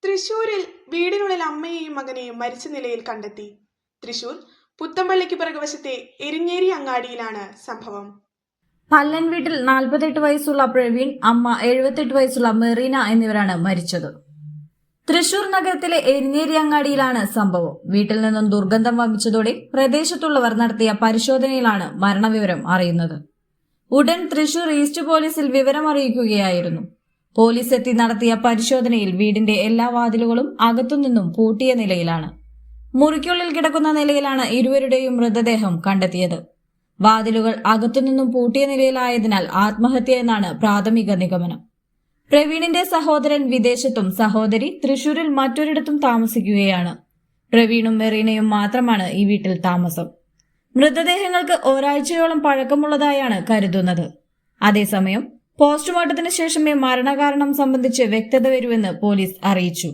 തൃശൂരിൽ വീടിനുള്ളിൽ അമ്മയെയും മകനെയും മരിച്ച നിലയിൽ കണ്ടെത്തി. തൃശൂർ പുത്തമ്പള്ളിക്ക് പിറകുവശത്തെ എരിഞ്ഞേരി അങ്ങാടിയിലാണ് സംഭവം. പല്ലൻ വീട്ടിൽ 48 വയസ്സുള്ള പ്രവീൺ, അമ്മ 78 വയസ്സുള്ള മെറീന എന്നിവരാണ് മരിച്ചത്. തൃശൂർ നഗരത്തിലെ എരിഞ്ഞേരി അങ്ങാടിയിലാണ് സംഭവം. വീട്ടിൽ നിന്നും ദുർഗന്ധം വമിച്ചതോടെ പ്രദേശത്തുള്ളവർ നടത്തിയ പരിശോധനയിലാണ് മരണവിവരം അറിയുന്നത്. ഉടൻ തൃശൂർ ഈസ്റ്റ് പോലീസിൽ വിവരം അറിയിക്കുകയായിരുന്നു. പോലീസ് എത്തി നടത്തിയ പരിശോധനയിൽ വീടിന്റെ എല്ലാ വാതിലുകളും അകത്തുനിന്നും പൂട്ടിയ നിലയിലാണ്. മുറിക്കുള്ളിൽ കിടക്കുന്ന നിലയിലാണ് ഇരുവരുടെയും മൃതദേഹം കണ്ടെത്തിയത്. വാതിലുകൾ അകത്തുനിന്നും പൂട്ടിയ നിലയിലായതിനാൽ ആത്മഹത്യ എന്നാണ് പ്രാഥമിക നിഗമനം. പ്രവീണിന്റെ സഹോദരൻ വിദേശത്തും സഹോദരി തൃശൂരിൽ മറ്റൊരിടത്തും താമസിക്കുകയാണ്. പ്രവീണും മെറീനയും മാത്രമാണ് ഈ വീട്ടിൽ താമസം. മൃതദേഹങ്ങൾക്ക് ഒരാഴ്ചയോളം പഴക്കമുള്ളതായാണ് കരുതുന്നത്. അതേസമയം പോസ്റ്റ്മോർട്ടത്തിന് ശേഷമേ മരണകാരണം സംബന്ധിച്ച് വ്യക്തത വരുമെന്ന് പോലീസ് അറിയിച്ചു.